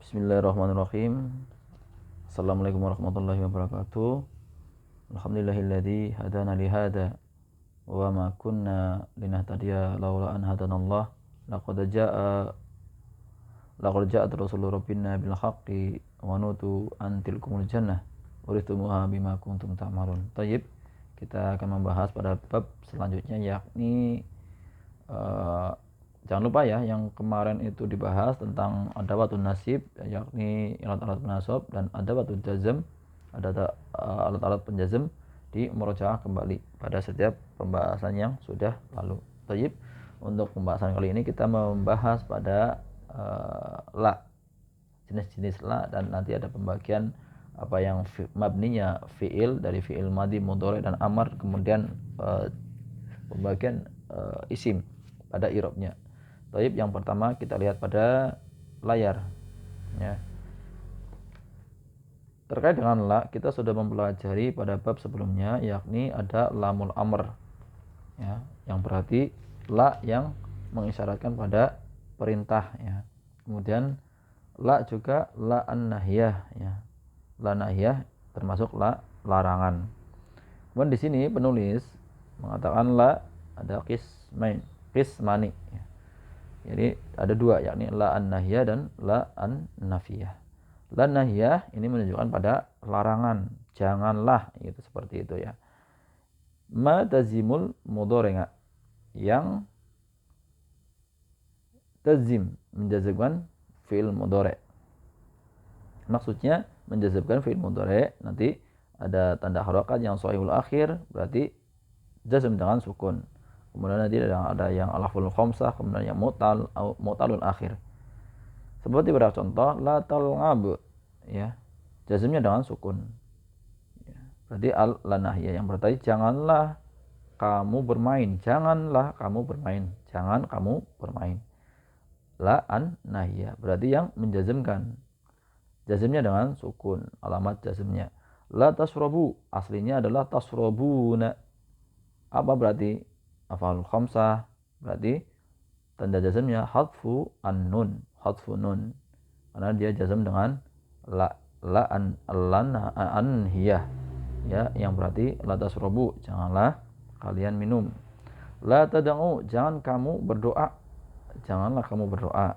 Bismillahirrahmanirrahim. Assalamualaikum warahmatullahi wabarakatuh. Alhamdulillahilladzi hadana li hada wa ma kunna linahtadiya laula an hadanallah. Laqad ja'at rasulur rabbina bil haqqi wa nutu an tilkumul jannah urithumuha bima kuntum ta'malun. Tayyib, kita akan membahas pada bab selanjutnya, yakni jangan lupa ya, yang kemarin itu dibahas tentang adawatun nasib, yakni alat-alat penasab, dan adawatun jazm, ada alat-alat penjazm, di murojaah kembali pada setiap pembahasan yang sudah lalu. Tayyib, untuk pembahasan kali ini kita membahas pada la, jenis-jenis la, dan nanti ada pembagian apa yang mabninya fi'il, dari fi'il madhi, mudhari, dan amar, kemudian pembagian isim pada i'rabnya. Taib, yang pertama kita lihat pada layar ya. Terkait dengan la, kita sudah mempelajari pada bab sebelumnya, yakni ada lamul amr ya, yang berarti la yang mengisyaratkan pada perintah ya. Kemudian la juga la an-nahyah ya. La nahyah termasuk la larangan. Kemudian di sini penulis mengatakan la ada qismani ya. Jadi ada dua, yakni la an-nahyah dan la an-nafiyah. La nahyah ini menunjukkan pada larangan, janganlah, gitu, seperti itu ya. Ma tazimul mudhari', yang tazim menjazmkan fi'il mudhari'. Maksudnya menjazmkan fi'il mudhari', nanti ada tanda harokat yang shahihul akhir, berarti jazm dengan sukun. Kemudian nanti ada yang alaful khamsah, kemudian yang mu'talul akhir. Seperti pada contoh la tal'ab ya, jazmnya dengan sukun ya. Berarti la nahyah yang berarti janganlah kamu bermain, janganlah kamu bermain, jangan kamu bermain. La an nahyah berarti yang menjazmkan, jazmnya dengan sukun, alamat jazmnya. La tasrobu aslinya adalah tasrobuna. Apa berarti? Af'alul khamsah, berarti tanda jazmnya hadfu an-nun, hadfu nun, karena dia jazm dengan la an hiyah ya, yang berarti la tasrobu, janganlah kalian minum. La tad'u, jangan kamu berdoa, janganlah kamu berdoa.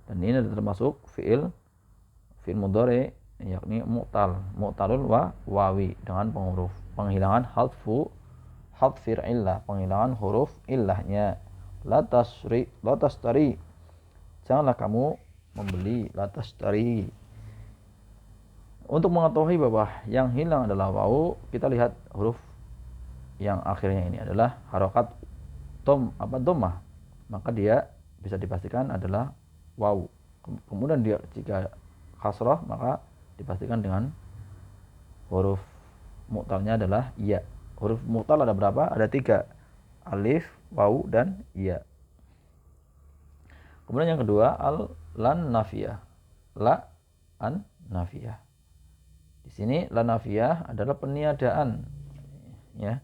Dan ini termasuk fi'il mudhari, yakni mu'talul wawi, dengan penghuruf penghilangan hadfir illah, penghilangan huruf illahnya. La tastari, janganlah kamu membeli. La tastari. Untuk mengetahui bahwa yang hilang adalah wawu, kita lihat huruf yang akhirnya ini adalah harokat dhammah, maka dia bisa dipastikan adalah wawu. Kemudian dia jika kasrah, maka dipastikan dengan huruf mu'talnya adalah ya. Huruf mu'tal ada berapa? Ada 3. Alif, wawu, dan ya. Kemudian yang kedua lan nafiyah. La an nafiyah. Di sini la nafiyah adalah peniadaan ya,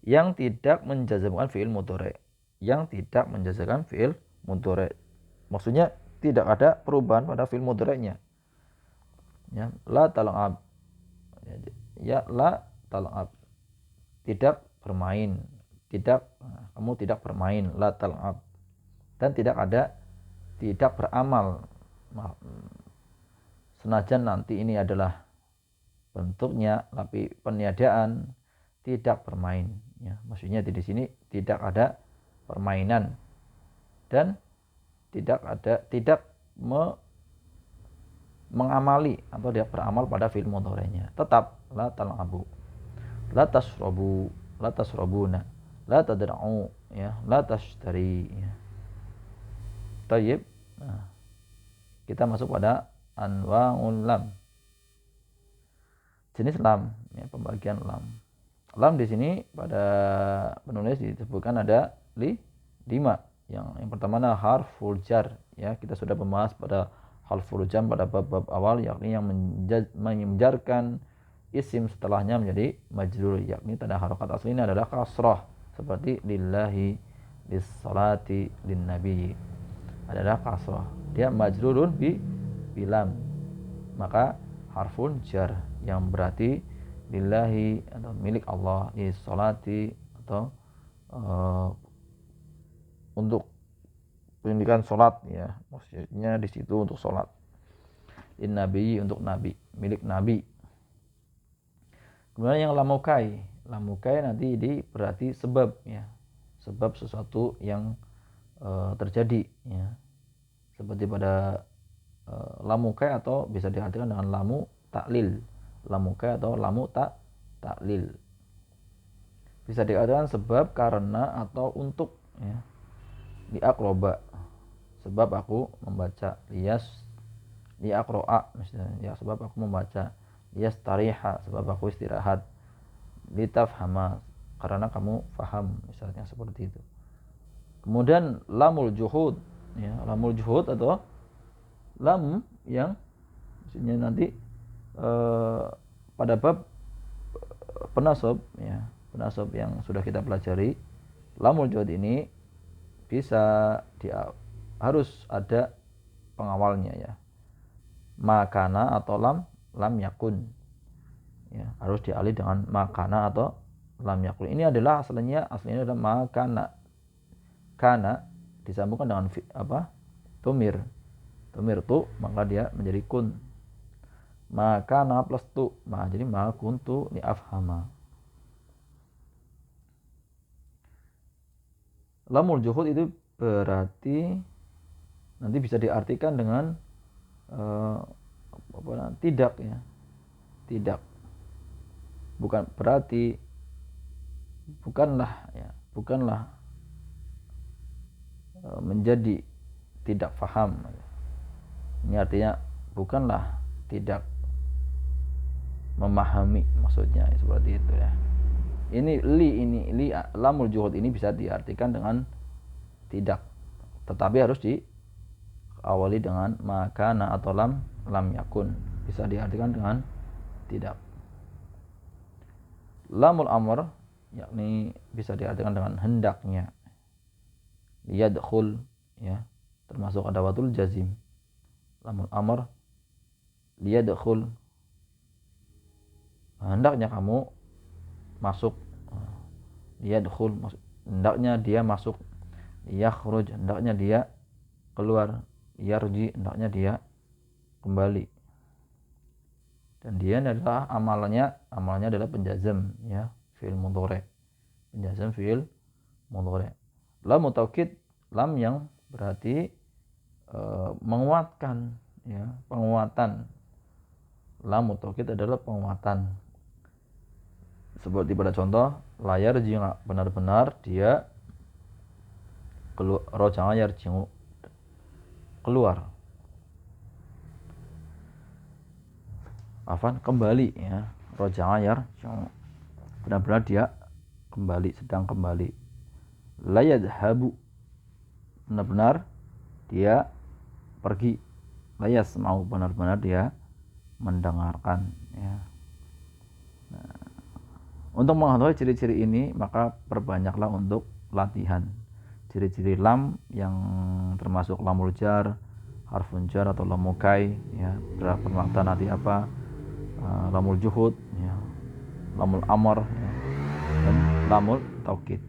yang tidak menjazmkan fi'il mudhari', yang tidak menjazmkan fi'il mudhari'. Maksudnya tidak ada perubahan pada fi'il mudhari'nya. Ya, la tal'ab. Ya, la tal'ab. Tidak bermain, kamu tidak bermain, la tal'ab. Dan tidak beramal. Senajan nanti ini adalah bentuknya tapi peniadaan, tidak bermain ya. Maksudnya di sini tidak ada permainan dan tidak mengamali atau dia beramal pada fi'il mudhari'nya. Tetap la tal'abu, la tasrobu, la tasrobuna, la tadra'u ya, la tashtari ya. Tayyib. Nah, kita masuk pada anwa'ul lam, jenis lam ya, pembagian lam. Lam di sini pada penulis disebutkan ada 5. Yang pertama adalah harful jar ya, kita sudah membahas pada harful jar pada bab-bab awal, yakni yang menjarkan isim setelahnya menjadi majrur, yakni tanda harokat aslinya adalah kasrah, seperti lillahi, lissalati, linnabi adalah kasrah, dia majrurun bilam maka harfun jar yang berarti lillahi atau milik Allah, di sholati atau untuk pendidikan sholat ya, maksudnya di situ untuk sholat. In nabi untuk nabi, milik nabi. Kemudian yang lamukai nanti di berarti sebab ya, sebab sesuatu yang terjadi ya, seperti pada lamukai atau bisa diartikan dengan lamu taklil, lamukai atau lamu taklil, bisa diartikan sebab, karena, atau untuk ya. Li akroba, sebab aku membaca, li akroa misalnya ya, sebab aku membaca, lias tariha, sebab aku istirahat, litafhama, karena kamu faham, misalnya seperti itu. Kemudian lamul juhud ya, lamul juhud atau lam yang maksudnya nanti pada bab penasab ya, penasab yang sudah kita pelajari, lamul juhud ini bisa harus ada pengawalnya ya, makana atau lam yakun ya, harus dialih dengan makana atau lam yakun. Ini adalah aslinya adalah makana, kana disambungkan dengan tumir tu, maka dia menjadi kun, makana plus tu, jadi ma kuntu li afhama. Lamul juhud itu berarti nanti bisa diartikan dengan tidak ya, tidak, bukan berarti bukanlah ya, bukanlah menjadi tidak faham. Ini artinya bukanlah tidak memahami, maksudnya seperti itu ya. Ini lamul juhud ini bisa diartikan dengan tidak, tetapi harus diawali dengan makana atau lam yakun, bisa diartikan dengan tidak. Lamul amr yakni bisa diartikan dengan hendaknya, yadkhul ya, termasuk adawatul jazim. Lamul amr liyadkhul, hendaknya kamu masuk, liyadkhul hendaknya dia masuk, yakhruj hendaknya dia keluar, yarji hendaknya dia kembali. Dan dia adalah amalnya adalah penjazam ya, fi'il mudhari, penjazam fi'il mudhari. Lam taukid, lam yang berarti menguatkan ya, penguatan. Lam taukid adalah penguatan. Seperti pada contoh layar jika benar-benar dia keluar, rojangan yarji'u keluar, kembali ya, rojangan yarji'u benar-benar dia kembali, sedang kembali. La yadhabu benar-benar dia pergi, la yasma'u benar-benar dia mendengarkan ya. Nah, untuk mengetahui ciri-ciri ini maka perbanyaklah untuk latihan ciri-ciri lam yang termasuk lamul jar, harfun jar atau lamukai ya, bermakna nanti apa, lamul juhud ya, lamul amr ya, dan lamul taukid.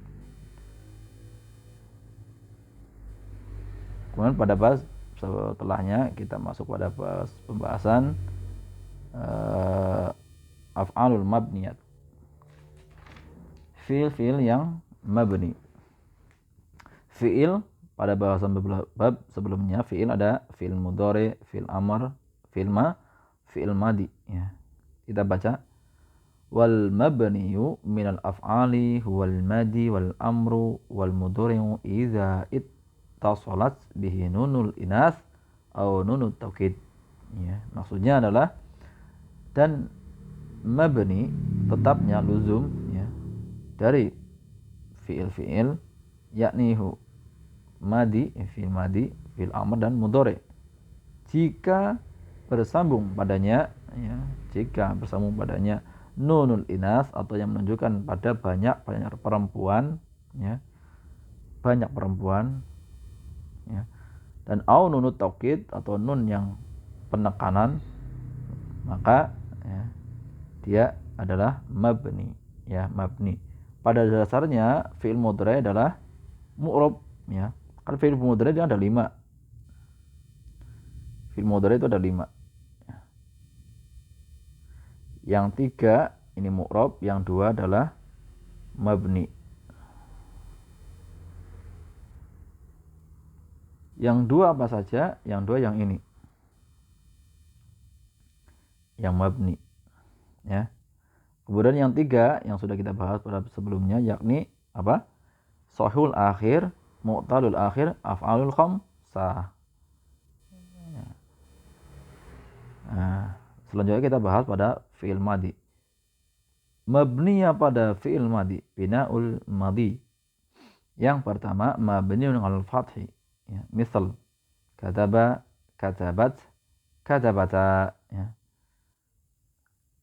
Kemudian pada bahas setelahnya kita masuk pada bahas pembahasan af'alul mabniyat, fi'il yang mabni. Fi'il pada bahasan bab sebelumnya, fi'il ada fi'il mudhari, fi'il amr, fi'il madi ya. Kita baca wal mabniyu minal af'ali huwal madi wal amru wal mudhari'u idza ittasalat bihi nunul inas atau nunut taukid ya. Maksudnya adalah, dan mabni tetapnya luzum ya dari fi'il yakni madi, fi'il amr dan mudhari jika bersambung padanya ya, jika bersambung padanya nunul inas atau yang menunjukkan pada banyak perempuan ya, banyak perempuan ya, dan au nunut taukid atau nun yang penekanan maka ya, dia adalah mabni, ya, mabni. Pada dasarnya fi'il mudhari adalah mu'rab, ya. Kan fi'il mudhari itu ada 5. Fi'il mudhari itu ada 5. Yang 3 ini mu'rab, yang 2 adalah mabni. Yang 2 apa saja? Yang 2 yang ini, yang mabni, ya. Kemudian yang 3 yang sudah kita bahas pada sebelumnya, yakni apa? Shahihul akhir, mu'talul akhir, af'alul khamsah. Nah, selanjutnya kita bahas pada fi'il madi. Mabniya pada fi'il madi, bina'ul madi. Yang pertama mabniun 'alal fathi, ya. Misal kataba, katabat, katabata, ya.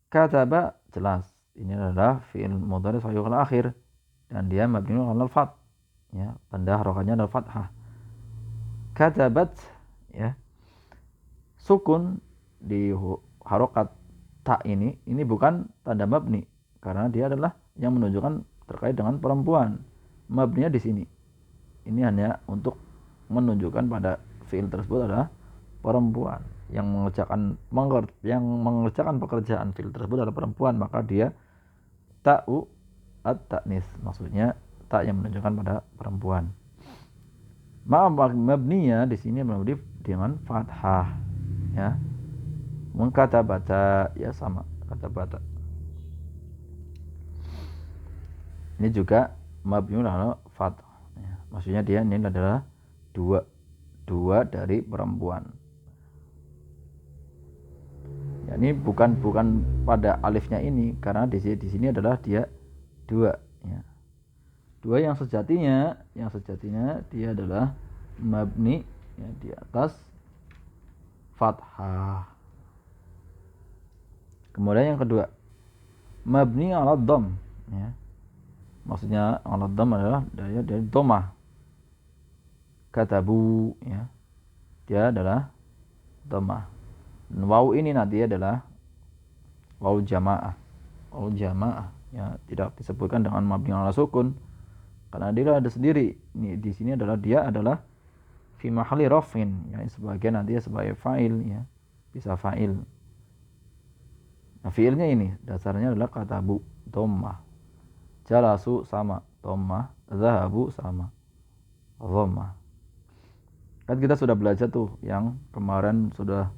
Kataba jelas ini adalah fi'il mudhari shahihul akhir dan dia mabniun 'alal fath, ya. Tanda harokatnya adalah fathah. Katabat, ya, sukun di harokat ta ini bukan tanda mabni karena dia adalah yang menunjukkan terkait dengan perempuan. Mabninya di sini. Ini hanya untuk menunjukkan pada fiil tersebut adalah perempuan yang mengerjakan pekerjaan fiil tersebut adalah perempuan, maka dia ta'u at-ta'nis, maksudnya tak yang menunjukkan pada perempuan. Mabninya di sini mabni dengan fathah, ya. Kata bata, ya, sama kata bata. Ini juga mabniun 'ala fath, ya. Maksudnya dia ini adalah dua dari perempuan. Ya, ini bukan pada alifnya ini karena di sini adalah dia 2, ya. 2 yang sejatinya dia adalah mabni, ya, di atas fathah. Kemudian yang kedua mabni 'ala dhamm, ya. Maksudnya 'ala dhamm adalah dari dhammah. Katabu, ya, dia adalah dhammah. Waw ini nanti adalah waw jamaah. Waw jamaah, ya, tidak disebutkan dengan mabni 'ala sukun karena dia ada sendiri. Ini di sini adalah dia adalah fi mahalli rafin, ya, sebagai nanti sebagai fa'il, ya, bisa fa'il. Nah, fi'ilnya ini dasarnya adalah katabu, dhammah. Jalasu sama dhammah, zahabu sama dhammah. Kan kita sudah belajar tuh yang kemarin sudah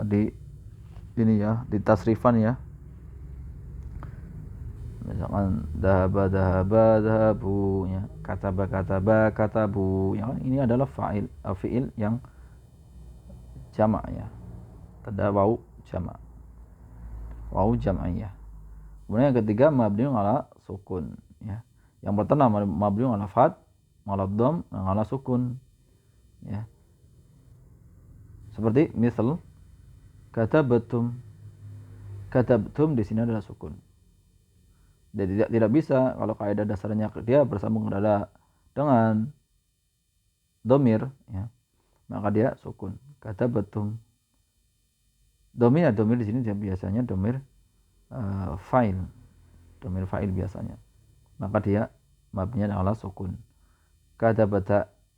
di ini, ya, di tasrifan, ya. Misalkan dahaba, dahabu, ya, kataba, katabu, ya, ini adalah fi'il yang jamak, ya. Tanda waw jamak, waw jam'iyah. Kemudian yang ketiga mabniun 'ala sukun, ya. Yang pertama mabniun 'ala fath, 'ala dhamm, 'ala sukun, ya. Seperti misal katabtum di sini adalah sukun. Jadi tidak bisa kalau kaidah dasarnya dia bersambung adalah dengan domir, ya, maka dia sukun. Katabtum. Domir di sini dia biasanya domir fa'il. Domir fa'il biasanya. Maka dia mabninya 'ala sukun.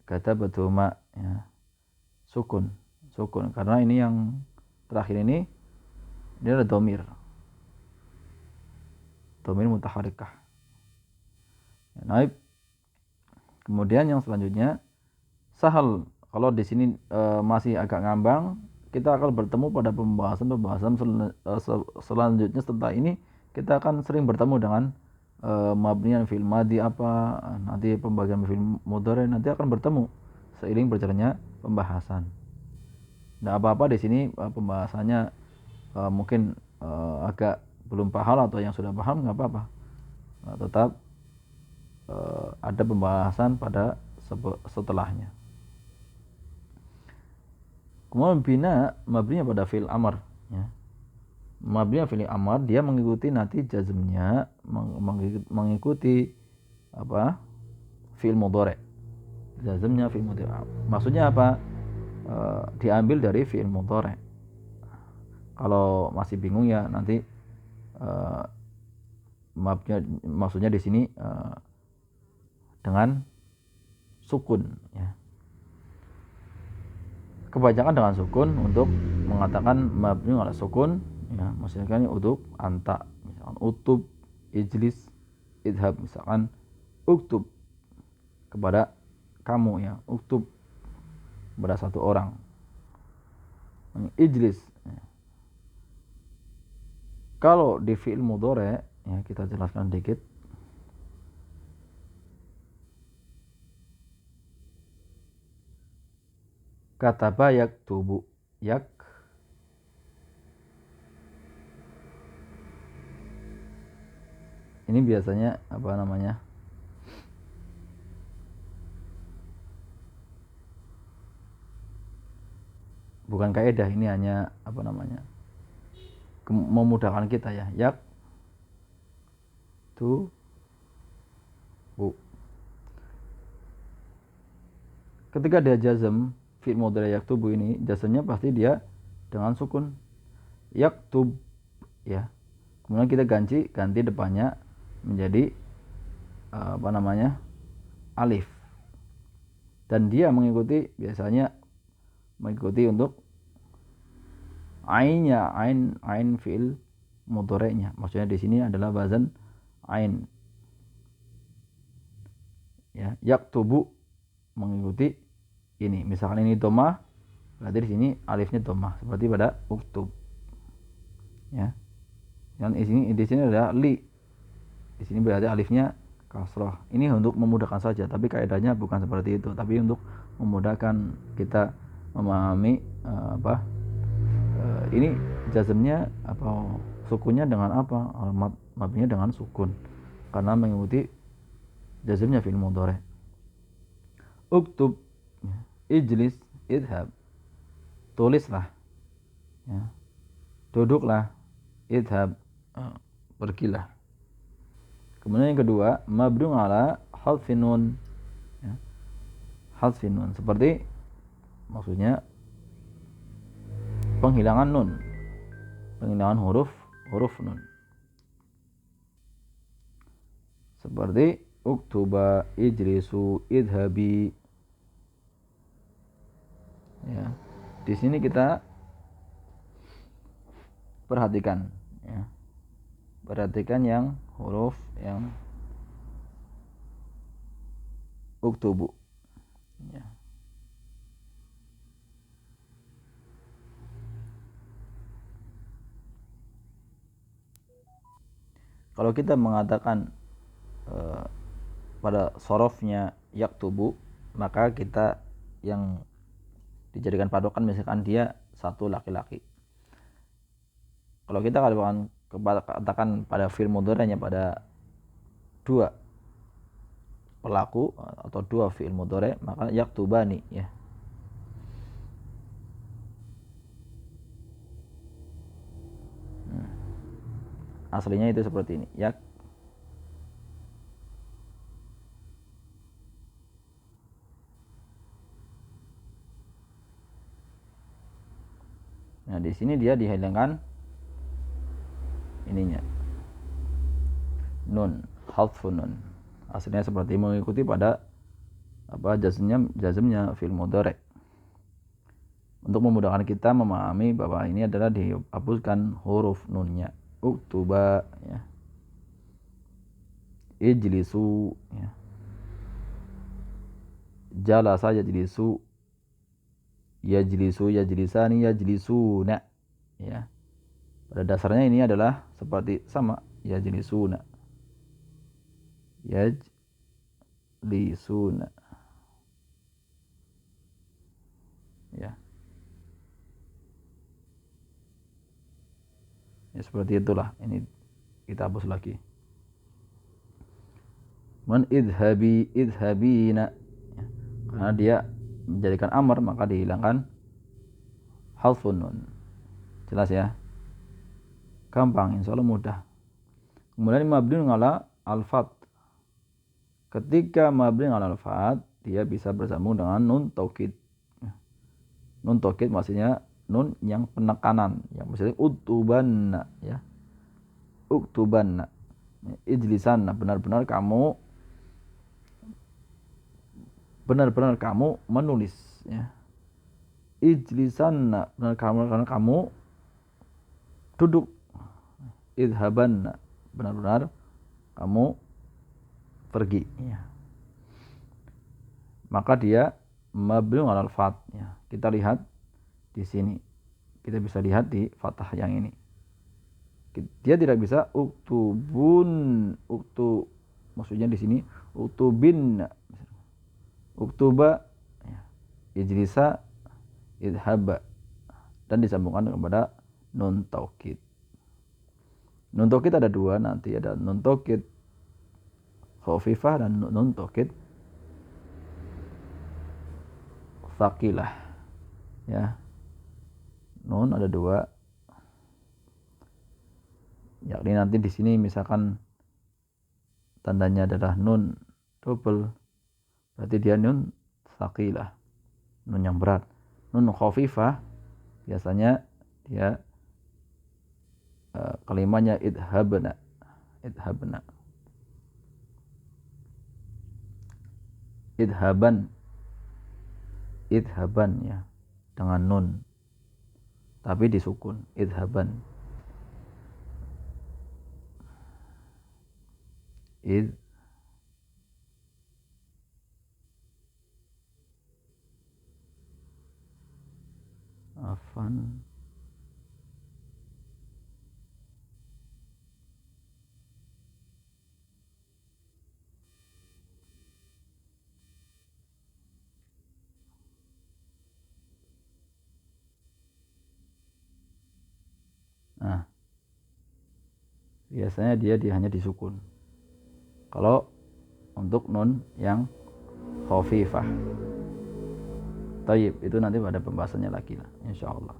Katabatuma, ya, sukun karena ini yang terakhir ini dia ada domir mutaharikah. Naib. Kemudian yang selanjutnya sahal. Kalau di sini masih agak ngambang, kita akan bertemu pada pembahasan selanjutnya. Setelah ini kita akan sering bertemu dengan mabniyan fil madi apa, nanti pembagian fil mudhari nanti akan bertemu seiring berjalannya pembahasan. Nah, apa-apa di sini pembahasannya mungkin agak belum paham atau yang sudah paham nggak apa-apa. Nah, tetap ada pembahasan pada setelahnya. Kemudian bina mabninya pada fi'il amr, ya. Mabninya fi'il amr dia mengikuti nanti jazmnya mengikuti apa? Fi'il mudhari. Jazmnya fi'il mudhari. Maksudnya apa? Diambil dari fi'il mudhari. Kalau masih bingung ya nanti maksudnya di sini dengan sukun ya. Kebanyakan dengan sukun untuk mengatakan mabni ala sukun ya, maksudnya kan untuk anta, misalkan utub, ijlis, idhab, misalkan uktub kepada kamu ya, uktub kepada satu orang, ijlis ya. Kalau di fi'il mudhari ya, kita jelaskan dikit. Kataba yaktubu, yak ini biasanya apa namanya, bukan kaidah, ini hanya apa namanya, memudahkan kita ya, yak tu bu. Ketika dia jazm fi'il mudhari yaktubu ini, jazmnya pasti dia dengan sukun, yaktub ya. Kemudian kita ganti depannya menjadi apa namanya, alif, dan dia biasanya mengikuti untuk ainnya, ain fi'il mudhari'nya. Maksudnya di sini adalah wazan ain ya, yaktubu mengikuti ini. Misalkan ini domah, berarti di sini alifnya domah seperti pada uktub ya. Dan di sini ada li, di sini berarti alifnya kasroh. Ini untuk memudahkan saja, tapi kaidahnya bukan seperti itu, tapi untuk memudahkan kita memahami ini jazmnya atau sukunnya dengan apa, mabninya dengan sukun karena mengikuti jazmnya fi'il mudhari. Uktub, ijlis, idhab, tulislah ya. Duduklah, idhab, pergilah. Kemudian yang kedua, mabni ala hadfin nun ya. Hadfin nun seperti maksudnya penghilangan nun, penghilangan huruf nun, seperti uktuba, ijlisu, idhabi ya. Di sini kita perhatikan ya, perhatikan yang huruf yang uktubu ya. Kalau kita mengatakan pada sorofnya yaktubu, maka kita yang dijadikan patokan misalkan dia satu laki-laki. Kalau kita katakan pada fi'il mudhari'nya pada dua pelaku atau dua fi'il mudhari', maka yaktubani ya. Aslinya itu seperti ini, yak. Nah, di sini dia dihilangkan ininya, nun, hadfun nun. Aslinya seperti mengikuti pada apa jazmnya fi'il mudhari'. Untuk memudahkan kita memahami bahwa ini adalah dihapuskan huruf nunnya. Uktuba ya, ijlisu ya, jalasa yajlisu, yajlisani, yajlisuna ya. Pada dasarnya ini adalah seperti sama, yajlisuna, yajlisuna ya. Ya seperti itulah, ini kita hapus lagi. Man idhabi, idhabina ya. Karena dia menjadikan amar, maka dihilangkan halfun nun. Jelas ya, gampang, insya Allah mudah. Kemudian mabni ala al-fat. Ketika mabni ala al-fat, dia bisa bersambung dengan nun taukid. Nun taukid maksudnya nun yang penekanan, yang misalnya uktubanna ya. Uktubanna. Ijlisanna, benar-benar kamu menulis ya. Ijlisanna, benar-benar kamu duduk. Idhabanna, benar-benar kamu pergi ya. Maka dia mabniun 'alal fath ya. Kita lihat di sini. Kita bisa lihat di fathah yang ini. Dia tidak bisa maksudnya di sini uktubin, uktuba ya. Ijlisa, idhaba, dan disambungkan kepada nun taukid. Nun taukid ada dua nanti, ada nun taukid khafifah dan nun taukid tsaqilah ya. Nun ada dua, yakni nanti di sini misalkan tandanya adalah nun double, berarti dia nun tsaqilah, nun yang berat. Nun khafifah biasanya dia kalimatnya idhabna, idhaban ya, dengan nun tapi disukun, idhaban. Afan nah, biasanya dia hanya disukun kalau untuk nun yang khafifah. Tayyib, itu nanti pada pembahasannya lagi lah insyaallah.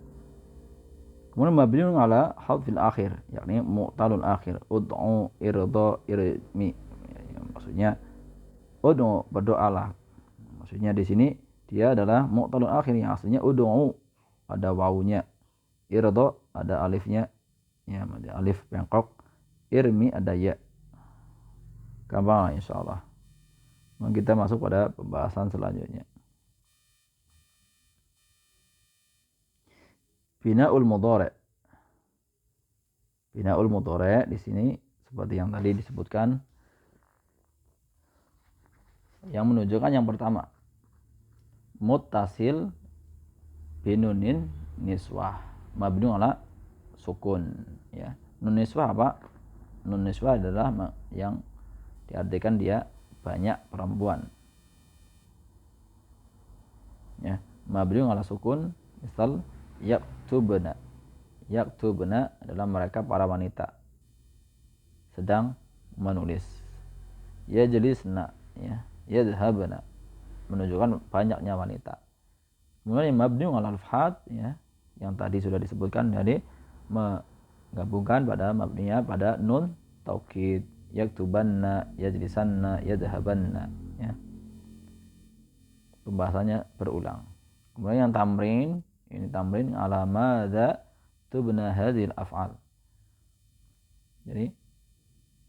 Kemudian mabniun 'ala hadfil akhir, yakni mu'talul akhir, ud'u, irda, irmi ya, maksudnya ud'u, berdoalah. Maksudnya di sini dia adalah mu'talul akhir, yang aslinya ud'u, ada wawunya, irda ada alifnya ya, ada alif bengkok, irmi ada ya. Gampang lah insyaallah. Kita masuk pada pembahasan selanjutnya. Bina'ul mudhari'. Bina'ul mudhari' di sini seperti yang tadi disebutkan, yang menunjukkan yang pertama muttasil binunin niswah mabniun 'ala sukun ya. Nun niswah apa? Nun niswah adalah yang diartikan dia banyak perempuan ya. Mabniun 'ala sukun, misal yaktubna adalah mereka para wanita sedang menulis. Yajlisna ya, yadhhabna menunjukkan banyaknya wanita. Kemudian mabniun 'alal fath ya, yang tadi sudah disebutkan, jadi menggabungkan pada mabninya pada nun taukid, yaktubanna, yajlisanna, yadhhabanna ya. Pembahasannya berulang. Kemudian yang tamrin, ini tamrin ala madza tubna hadhil af'al. Jadi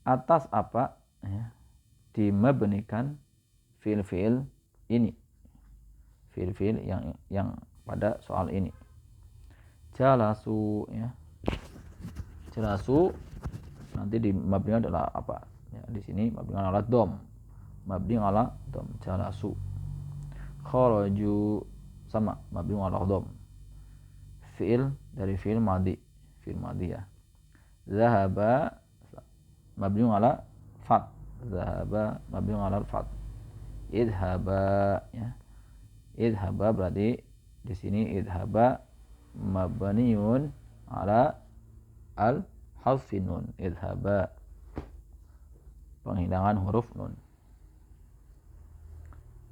atas apa ya, dimabnikan fiil-fiil ini. Fiil-fiil yang pada soal ini. Jalasu ya. Jalasu nanti di mabni adalah apa? Ya, di sini mabni ala dom. Mabni ala dom. Jalasu. Kharaju sama mabni ala dom. Fiil dari fiil madhi ya. Zahaba mabni ala fath. Zahaba mabni ala fath. Idhaba ya. Idhaba berarti di sini idhaba mabniun ala al hasfi nun. Idhaba penghilangan huruf nun.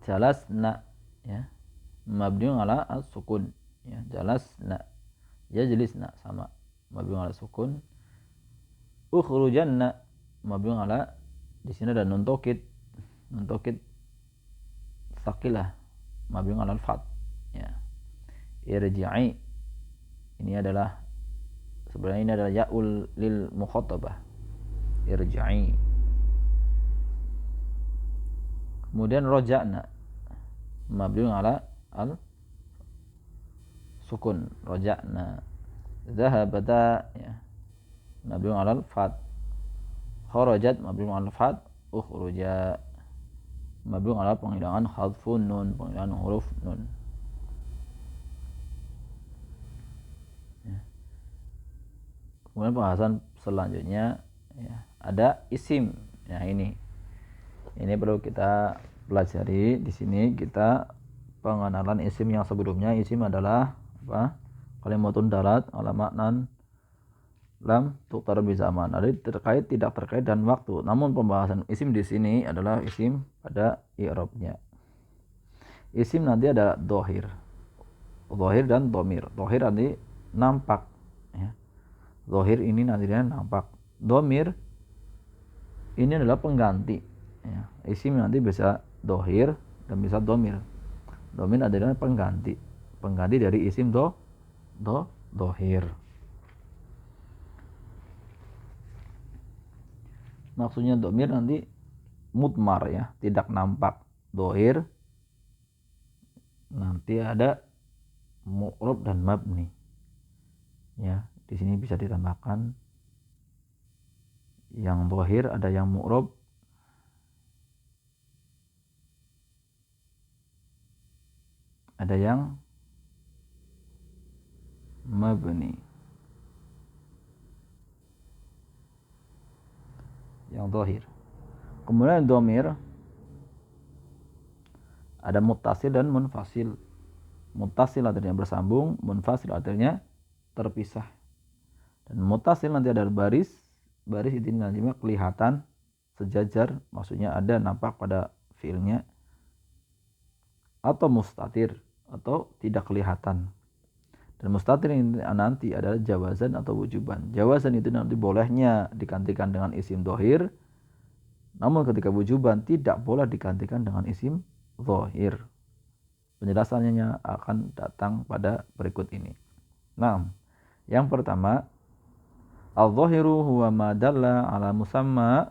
Jalasna ya, mabniun ala as-sukun ya. Jalasna, yajlisna sama mabniun ala sukun. Ukhrujanna mabniun ala, di sini ada nun taukid tsaqilah mabniun ala al-fath ya. Irji'i Ini adalah sebenarnya ini adalah ya'ul lil mukhatabah, irji'i. Kemudian roja'na mabniun ala al sukun, roja'na. Zahabata ya mabniun ala al fat. Kharajat mabniun ala al fat. Ukhruja mabniun ala penghilangan hadfun nun, penghilangan huruf nun. Kemudian pembahasan selanjutnya ya, ada isim. Nah ini perlu kita pelajari. Di sini kita pengenalan isim yang sebelumnya. Isim adalah apa? Kalimatun dalat ala maknan lam tuqtar bi zaman. Ada terkait, tidak terkait dan waktu. Namun pembahasan isim di sini adalah isim pada i'rabnya. Isim nanti ada dhohir dan dhamir. Dhohir nanti nampak ya. Dhohir ini nantinya nampak. Dhamir ini adalah pengganti ya. Isim nanti bisa dhohir dan bisa dhamir. Dhamir adalah pengganti dari isim dhohir. Maksudnya dhamir nanti mudmar ya, tidak nampak. Dhohir nanti ada mu'rab dan mabni ya. Di sini bisa ditambahkan yang dhohir, ada yang mu'rab, ada yang mabni. Yang dhohir. Kemudian dhamir ada muttasil dan munfasil. Muttasil artinya bersambung, munfasil artinya terpisah. Dan muttasil nanti ada baris itu nanti kelihatan sejajar, maksudnya ada nampak pada fiilnya. Atau mustatir atau tidak kelihatan. Dan mustatir ini nanti adalah jawazan atau wujuban. Jawazan itu nanti bolehnya digantikan dengan isim dhohir, namun ketika wujuban tidak boleh digantikan dengan isim dhohir. Penjelasannya akan datang pada berikut ini. Nah, yang pertama, al-dhohiru huwa ma dalla ala musamma.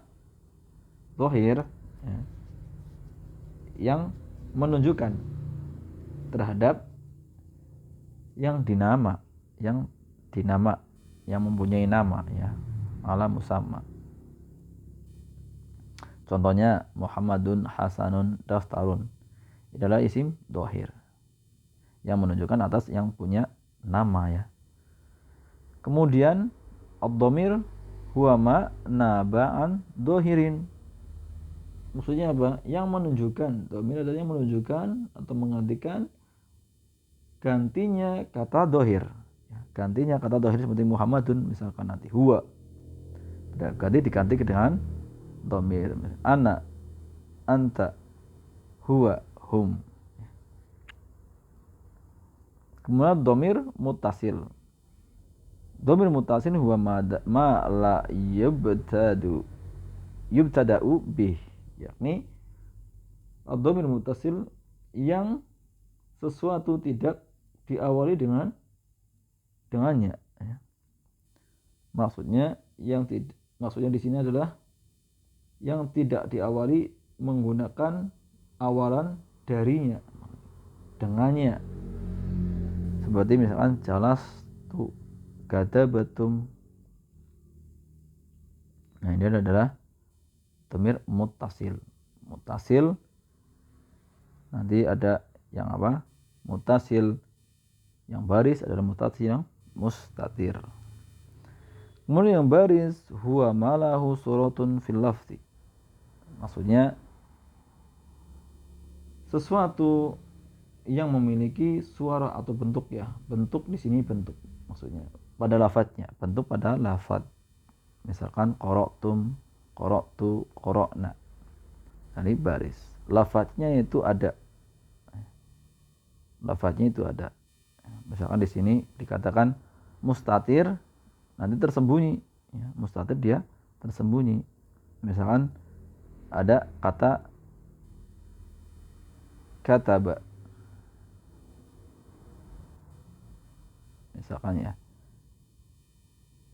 Dhohir ya, yang menunjukkan terhadap yang dinama, yang mempunyai nama ya, ala musamma. Contohnya Muhammadun Hasanun Daftarun adalah isim dhohir yang menunjukkan atas yang punya nama ya. Kemudian ad-dhamir huwa ma naba'an dhohirin. Maksudnya apa? Yang menunjukkan. Dhamir adalah yang menunjukkan atau menggantikan gantinya kata dhohir. Gantinya kata dhohir seperti Muhammadun misalkan nanti huwa. Diganti dengan dhamir. Ana, anta, huwa, hum. Kemudian dhamir muttasil. Dhamir muttasil huwa ma la yubtada'u bih, yakni dhamir muttasil yang sesuatu tidak diawali dengannya ya. Maksudnya di sini adalah yang tidak diawali menggunakan awalan darinya, dengannya. Seperti misalkan jalas tu, katabatum. Nah, ini adalah dhamir muttasil. Muttasil nanti ada yang apa? Muttasil yang baris adalah muttasil yang mustatir. Kemudian yang baris huwa malahu suratun fil lafzi. Maksudnya sesuatu yang memiliki suara atau bentuk ya. Bentuk di sini bentuk maksudnya pada lafadznya, bentuk pada lafadz. Misalkan qara'tum, qara'tu, qara'na. Ini baris. Lafadznya itu ada. Lafadznya itu ada. Misalkan di sini dikatakan mustatir, nanti tersembunyi. Ya, mustatir dia tersembunyi. Misalkan ada kata kataba. misalkan ya,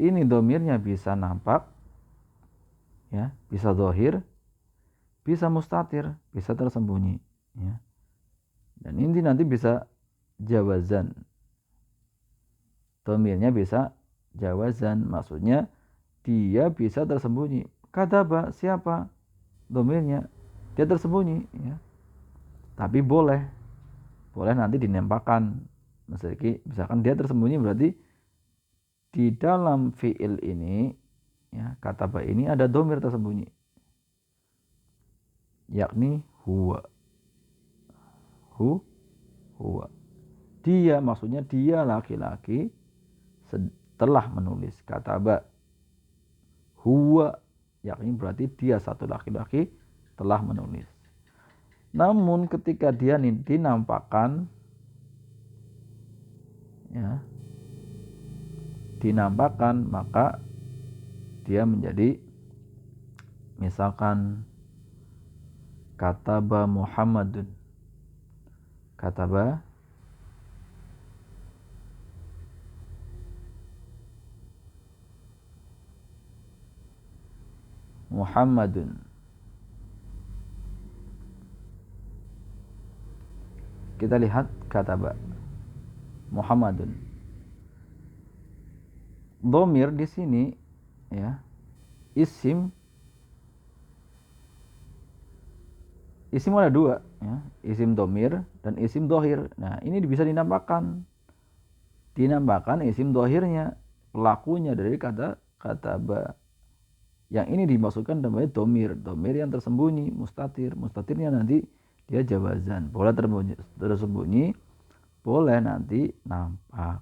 ini domirnya bisa nampak, ya, bisa zahir, bisa mustatir, bisa tersembunyi, ya. Dan ini nanti bisa jawazan. Domirnya bisa jawazan, maksudnya dia bisa tersembunyi. Kataba siapa? Domirnya dia tersembunyi, ya. Tapi boleh nanti dinampakkan. Misalkan dia tersembunyi, berarti di dalam fiil ini, ya, kataba ini ada domir tersembunyi, yakni huwa. Huwa. Dia, maksudnya dia laki-laki setelah menulis. Kataba huwa, yakni berarti dia satu laki-laki telah menulis. Namun ketika dia dinampakkan, ya, dinampakkan, maka dia menjadi, misalkan kataba Muhammadun, kataba Muhammadun. Kita lihat kataba Muhammadun. Domir di sini, ya, isim ada dua, ya, isim domir dan isim dohir. Nah, ini bisa dinampakkan isim dohirnya, pelakunya dari kata kataba. Yang ini dimaksudkan namanya domir yang tersembunyi, mustatirnya nanti dia jawazan, boleh tersembunyi, boleh nanti nampak.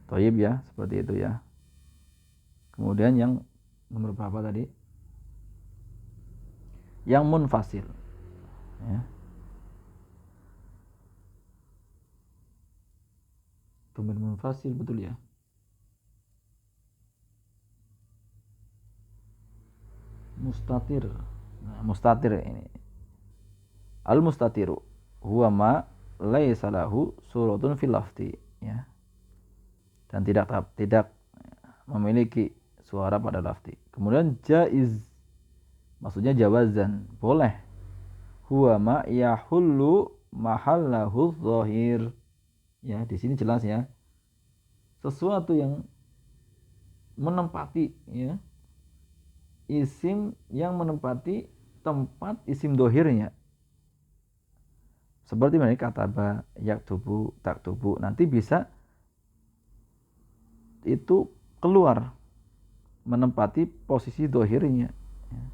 Thayyib, ya, seperti itu, ya. Kemudian yang nomor berapa tadi? Yang munfasil, ya. Domir munfasil, betul, ya. Mustatir. Nah, mustatir ini. Al mustatiru huwa ma laisa lahu suratun fil lafzi, ya. Dan tidak memiliki suara pada lafzi. Kemudian jaiz, maksudnya jawazan, boleh. Huwa ma yahullu mahallahu zahir. Ya, di sini jelas, ya. Sesuatu yang menempati, ya, isim yang menempati tempat isim dohirnya. Seperti mana kataba, yaktubu, taktubu, nanti bisa itu keluar menempati posisi dohirnya, ya.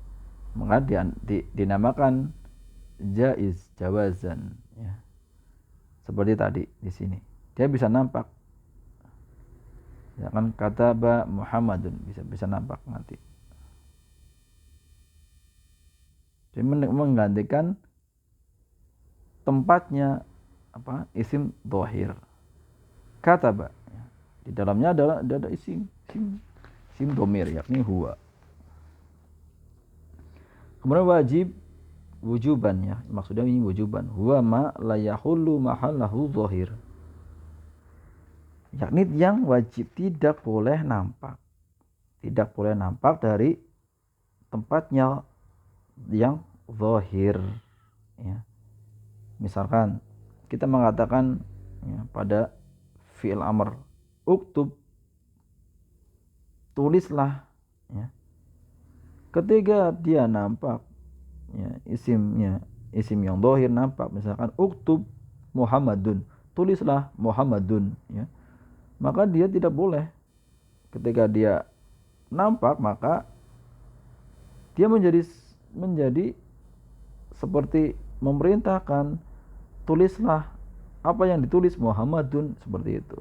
Maka dinamakan jaiz, jawazan, ya. Seperti tadi di sini dia bisa nampak, ya kan, kataba Muhammadun, bisa nampak nanti. Dia menggantikan tempatnya apa, isim dohir. Kataba, ya. Di dalamnya ada isim domir, yakni huwa. Kemudian wajib, wujuban, ya, maksudnya ini wujuban. Huwa ma la yahullu mahallahu zahir, yakni yang wajib tidak boleh nampak dari tempatnya yang zahir, ya. Misalkan kita mengatakan, ya, pada fi'il amr, uktub, tulislah, ya. Ketika dia nampak, ya, isim yang zahir nampak, misalkan uktub Muhammadun, tulislah Muhammadun, ya. Maka dia tidak boleh. Ketika dia nampak, maka dia menjadi seperti memerintahkan, tulislah apa yang ditulis Muhammadun, seperti itu.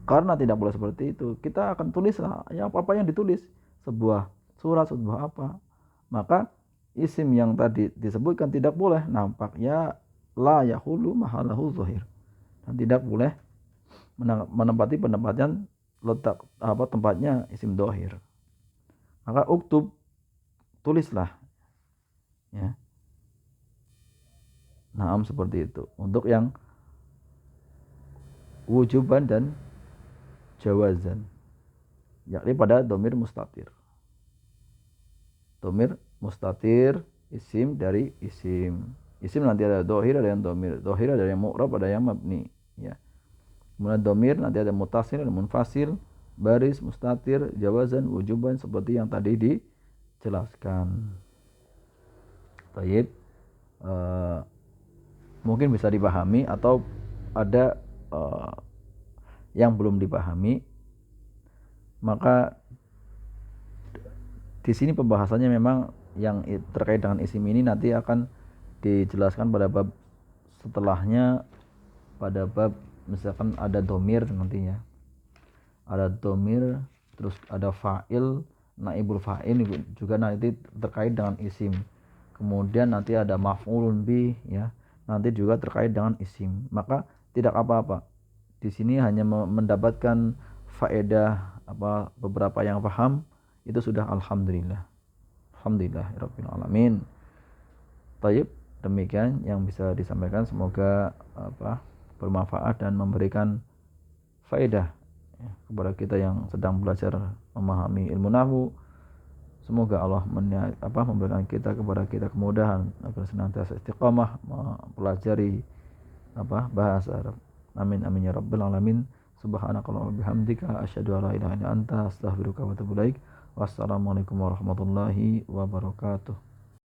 Karena tidak boleh seperti itu, kita akan tulislah ya apa yang ditulis, sebuah surat, sebuah apa. Maka isim yang tadi disebutkan tidak boleh nampak, ya, la yahulu mahalahu zahir, dan tidak boleh menempati penempatan letak tempatnya isim dohir. Maka uktub, tulislah, ya. Naam, seperti itu untuk yang wujuban dan jawazan, yakni pada domir mustatir. Domir mustatir isim dari isim. Isim nanti ada dohir, ada yang domir. Dohir ada yang mu'rab, ada yang mabni. Ya. Kemudian domir nanti ada mutasil, ada munfasil, baris, mustatir, jawazan, wujuban seperti yang tadi dijelaskan. Baik, mungkin bisa dipahami atau ada yang belum dipahami, maka di sini pembahasannya memang yang terkait dengan isim ini nanti akan dijelaskan pada bab setelahnya, pada bab misalkan ada domir nantinya, ada domir, terus ada fa'il, naibul fa'il juga nanti terkait dengan isim. Kemudian nanti ada maf'ulun bih, ya, nanti juga terkait dengan isim. Maka tidak apa-apa. Di sini hanya mendapatkan faedah beberapa yang paham, itu sudah alhamdulillah. Alhamdulillah rabbil alamin. Taib, demikian yang bisa disampaikan, semoga bermanfaat dan memberikan faedah kepada kita yang sedang belajar memahami ilmu nahwu. Semoga Allah memberikan kepada kita kemudahan agar senantiasa istiqamah mempelajari bahasa Arab. Amin amin ya rabbil alamin. Subhanakallahumma bihamdika asyhadu an la ilaha illa anta astaghfiruka wa atubu ilaik. Wassalamualaikum warahmatullahi wabarakatuh.